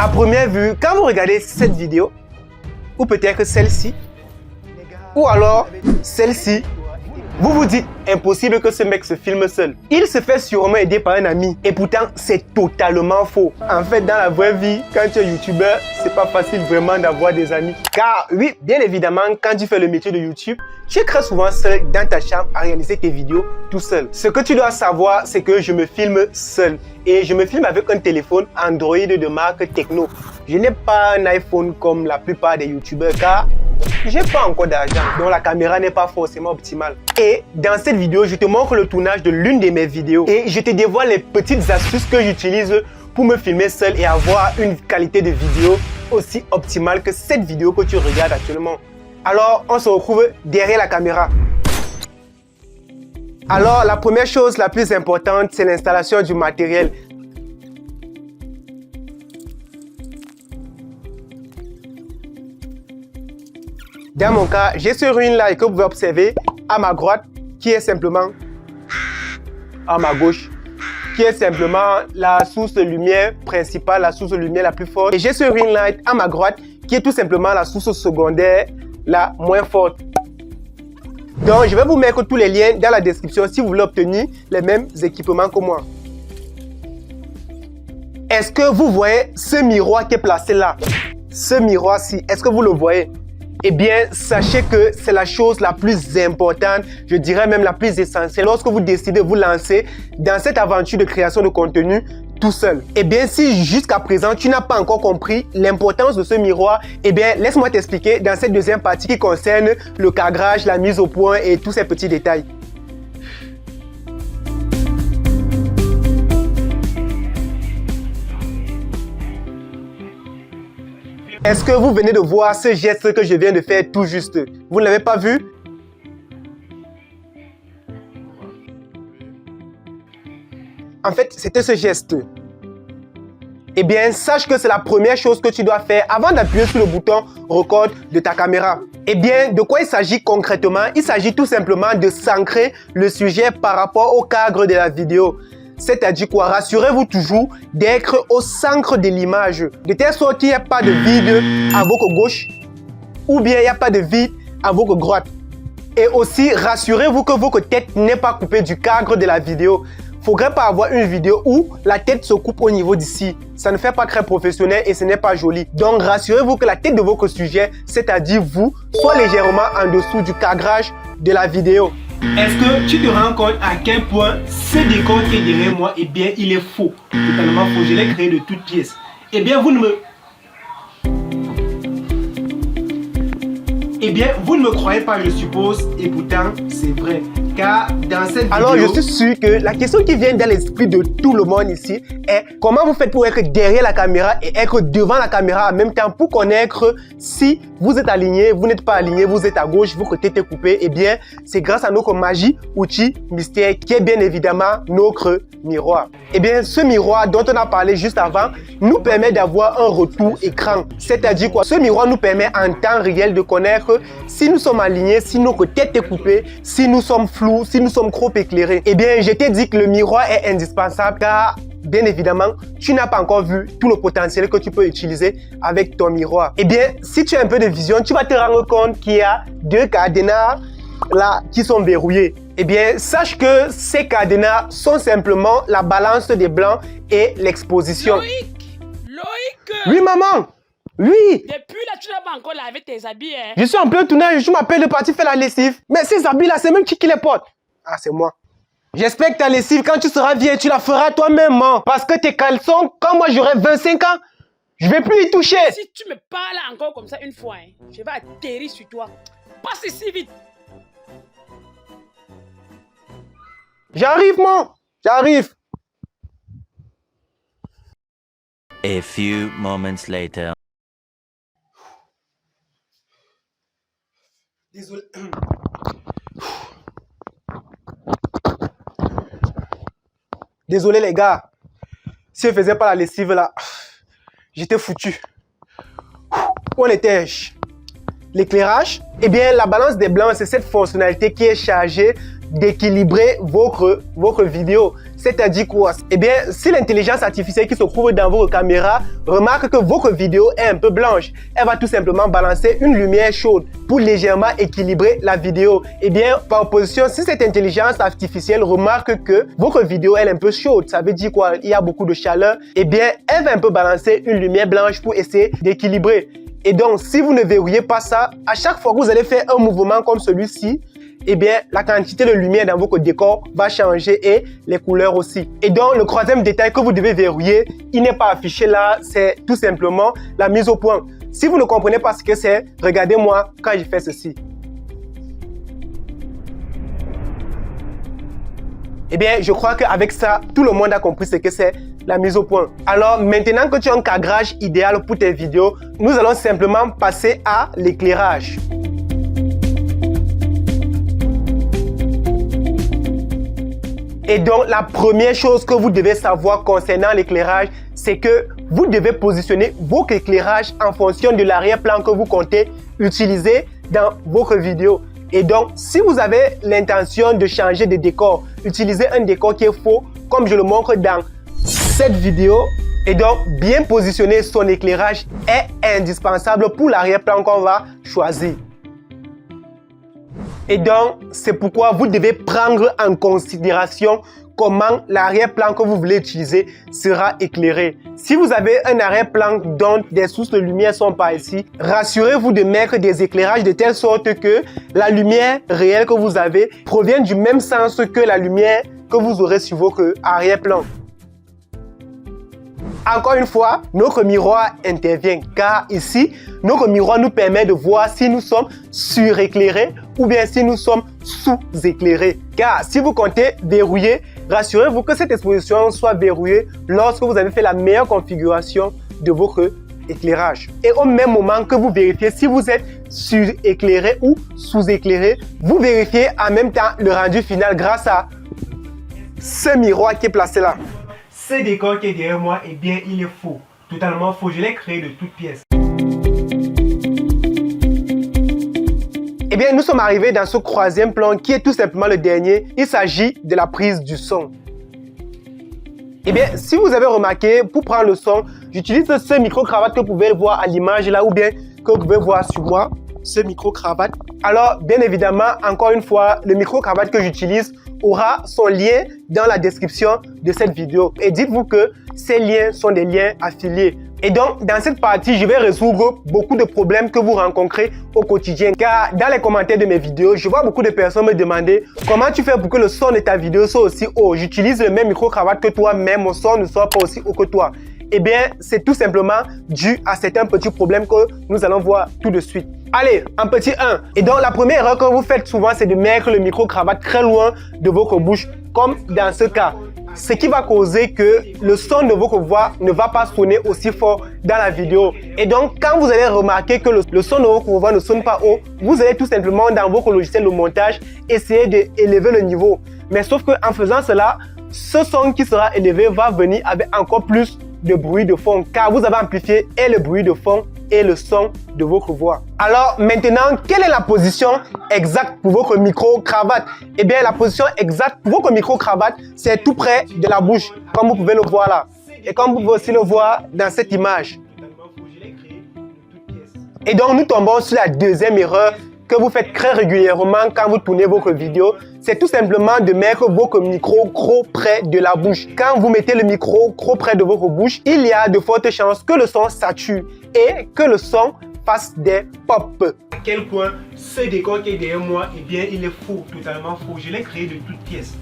À première vue, quand vous regardez cette vidéo, ou peut-être celle-ci, ou alors celle-ci, vous vous dites, impossible que ce mec se filme seul. Il se fait sûrement aider par un ami. Et pourtant, c'est totalement faux. En fait, dans la vraie vie, quand tu es youtubeur, c'est pas facile vraiment d'avoir des amis. Car oui, bien évidemment, quand tu fais le métier de YouTube, tu es très souvent seul dans ta chambre à réaliser tes vidéos tout seul. Ce que tu dois savoir, c'est que je me filme seul. Et je me filme avec un téléphone Android de marque Tecno. Je n'ai pas un iPhone comme la plupart des youtubeurs car j'ai pas encore d'argent, donc la caméra n'est pas forcément optimale. Et dans cette vidéo, je te montre le tournage de l'une de mes vidéos et je te dévoile les petites astuces que j'utilise pour me filmer seul et avoir une qualité de vidéo aussi optimale que cette vidéo que tu regardes actuellement. Alors, on se retrouve derrière la caméra. Alors, la première chose la plus importante, c'est l'installation du matériel. Dans mon cas, j'ai ce ruine-là que vous pouvez observer à ma droite, qui est simplement à ma gauche, qui est simplement la source de lumière principale, la source de lumière la plus forte. Et j'ai ce ring light à ma droite, qui est tout simplement la source secondaire la moins forte. Donc, je vais vous mettre tous les liens dans la description si vous voulez obtenir les mêmes équipements que moi. Est-ce que vous voyez ce miroir qui est placé là? Ce miroir-ci, est-ce que vous le voyez? Eh bien, sachez que c'est la chose la plus importante, je dirais même la plus essentielle lorsque vous décidez de vous lancer dans cette aventure de création de contenu tout seul. Eh bien, si jusqu'à présent, tu n'as pas encore compris l'importance de ce miroir, eh bien, laisse-moi t'expliquer dans cette deuxième partie qui concerne le cadrage, la mise au point et tous ces petits détails. Est-ce que vous venez de voir ce geste que je viens de faire tout juste? Vous ne l'avez pas vu? En fait, c'était ce geste. Eh bien, sache que c'est la première chose que tu dois faire avant d'appuyer sur le bouton record de ta caméra. Eh bien, de quoi il s'agit concrètement? Il s'agit tout simplement de s'ancrer le sujet par rapport au cadre de la vidéo. C'est-à-dire quoi? Rassurez-vous toujours d'être au centre de l'image, de telle sorte qu'il n'y a pas de vide à votre gauche ou bien il n'y a pas de vide à votre droite. Et aussi, rassurez-vous que votre tête n'est pas coupée du cadre de la vidéo. Il ne faudrait pas avoir une vidéo où la tête se coupe au niveau d'ici. Ça ne fait pas très professionnel et ce n'est pas joli. Donc, rassurez-vous que la tête de votre sujet, c'est-à-dire vous, soit légèrement en dessous du cadrage de la vidéo. Est-ce que tu te rends compte à quel point ce décor qui est derrière moi, eh bien, il est faux. Totalement faux. Je l'ai créé de toutes pièces. Eh bien, vous ne me croyez pas, je suppose, et pourtant, c'est vrai. Car dans cette vidéo... Alors, je suis sûr que la question qui vient dans l'esprit de tout le monde ici est comment vous faites pour être derrière la caméra et être devant la caméra en même temps pour connaître si vous êtes aligné, vous n'êtes pas aligné, vous êtes à gauche, votre tête est coupée. Eh bien, c'est grâce à notre magie, outil, mystère qui est bien évidemment notre miroir. Eh bien, ce miroir dont on a parlé juste avant nous permet d'avoir un retour écran. C'est-à-dire quoi? Ce miroir nous permet en temps réel de connaître si nous sommes alignés, si notre tête est coupée, si nous sommes flous, si nous sommes trop éclairés. Eh bien, je t'ai dit que le miroir est indispensable car, bien évidemment, tu n'as pas encore vu tout le potentiel que tu peux utiliser avec ton miroir. Eh bien, si tu as un peu de vision, tu vas te rendre compte qu'il y a deux cadenas là qui sont verrouillés. Eh bien, sache que ces cadenas sont simplement la balance des blancs et l'exposition. Loïc! Oui, maman! Oui! Depuis là, tu n'as pas encore lavé tes habits, hein? Je suis en plein tournage, je m'appelle de partir faire la lessive. Mais ces habits-là, c'est même qui les porte? Ah, c'est moi. J'espère que ta lessive, quand tu seras vieille, tu la feras toi-même, hein. Parce que tes caleçons, quand moi j'aurai 25 ans, je vais plus y toucher. Si tu me parles encore comme ça une fois, hein, je vais atterrir sur toi. Passe ici vite. J'arrive, mon. J'arrive. A few moments later. Désolé. Désolé les gars. Si je faisais pas la lessive là, j'étais foutu. Où en étais-je? L'éclairage? Eh bien, la balance des blancs, c'est cette fonctionnalité qui est chargée d'équilibrer votre vidéo. C'est-à-dire quoi? Eh bien, si l'intelligence artificielle qui se trouve dans votre caméra remarque que votre vidéo est un peu blanche, elle va tout simplement balancer une lumière chaude pour légèrement équilibrer la vidéo. Eh bien, par opposition, si cette intelligence artificielle remarque que votre vidéo est un peu chaude, ça veut dire quoi? Il y a beaucoup de chaleur. Eh bien, elle va un peu balancer une lumière blanche pour essayer d'équilibrer. Et donc, si vous ne verrouillez pas ça, à chaque fois que vous allez faire un mouvement comme celui-ci, eh bien, la quantité de lumière dans votre décor va changer et les couleurs aussi. Et donc, le troisième détail que vous devez verrouiller, il n'est pas affiché là, c'est tout simplement la mise au point. Si vous ne comprenez pas ce que c'est, regardez-moi quand je fais ceci. Eh bien, je crois qu'avec ça, tout le monde a compris ce que c'est la mise au point. Alors, maintenant que tu as un cadrage idéal pour tes vidéos, nous allons simplement passer à l'éclairage. Et donc, la première chose que vous devez savoir concernant l'éclairage, c'est que vous devez positionner votre éclairage en fonction de l'arrière-plan que vous comptez utiliser dans votre vidéo. Et donc, si vous avez l'intention de changer de décor, utilisez un décor qui est faux, comme je le montre dans cette vidéo. Et donc, bien positionner son éclairage est indispensable pour l'arrière-plan qu'on va choisir. Et donc, c'est pourquoi vous devez prendre en considération comment l'arrière-plan que vous voulez utiliser sera éclairé. Si vous avez un arrière-plan dont des sources de lumière sont pas ici, rassurez-vous de mettre des éclairages de telle sorte que la lumière réelle que vous avez provienne du même sens que la lumière que vous aurez sur votre arrière-plan. Encore une fois, notre miroir intervient car ici, notre miroir nous permet de voir si nous sommes suréclairés ou bien si nous sommes sous-éclairés. Car si vous comptez verrouiller, rassurez-vous que cette exposition soit verrouillée lorsque vous avez fait la meilleure configuration de votre éclairage. Et au même moment que vous vérifiez si vous êtes suréclairé ou sous-éclairé, vous vérifiez en même temps le rendu final grâce à ce miroir qui est placé là. Ce décor qui est derrière moi, eh bien, il est faux. Totalement faux. Je l'ai créé de toutes pièces. Eh bien, nous sommes arrivés dans ce troisième plan qui est tout simplement le dernier. Il s'agit de la prise du son. Eh bien, si vous avez remarqué, pour prendre le son, j'utilise ce micro-cravate que vous pouvez voir à l'image là ou bien que vous pouvez voir sur moi. Ce micro-cravate. Alors, bien évidemment, encore une fois, le micro-cravate que j'utilise aura son lien dans la description de cette vidéo. Et dites-vous que ces liens sont des liens affiliés. Et donc, dans cette partie, je vais résoudre beaucoup de problèmes que vous rencontrez au quotidien. Car dans les commentaires de mes vidéos, je vois beaucoup de personnes me demander comment tu fais pour que le son de ta vidéo soit aussi haut. J'utilise le même micro-cravate que toi, mais mon son ne soit pas aussi haut que toi. Eh bien, c'est tout simplement dû à certains petits problèmes que nous allons voir tout de suite. Allez, un petit 1. Et donc, la première erreur que vous faites souvent, c'est de mettre le micro-cravate très loin de votre bouche, comme dans ce cas. Ce qui va causer que le son de votre voix ne va pas sonner aussi fort dans la vidéo. Et donc, quand vous allez remarquer que le son de votre voix ne sonne pas haut, vous allez tout simplement dans votre logiciel de montage essayer d'élever le niveau. Mais sauf qu'en faisant cela, ce son qui sera élevé va venir avec encore plus de bruit de fond, car vous avez amplifié et le bruit de fond et le son de votre voix. Alors maintenant, quelle est la position exacte pour votre micro-cravate? Eh bien, la position exacte pour votre micro-cravate, c'est tout près de la bouche, comme vous pouvez le voir là. Et comme vous pouvez aussi le voir dans cette image. Et donc, nous tombons sur la deuxième erreur que vous faites très régulièrement quand vous tournez votre vidéo, c'est tout simplement de mettre votre micro trop près de la bouche. Quand vous mettez le micro trop près de votre bouche, il y a de fortes chances que le son sature et que le son fasse des pop. À quel point ce décor qui est derrière moi, eh bien, il est faux, totalement faux. Je l'ai créé de toutes pièces.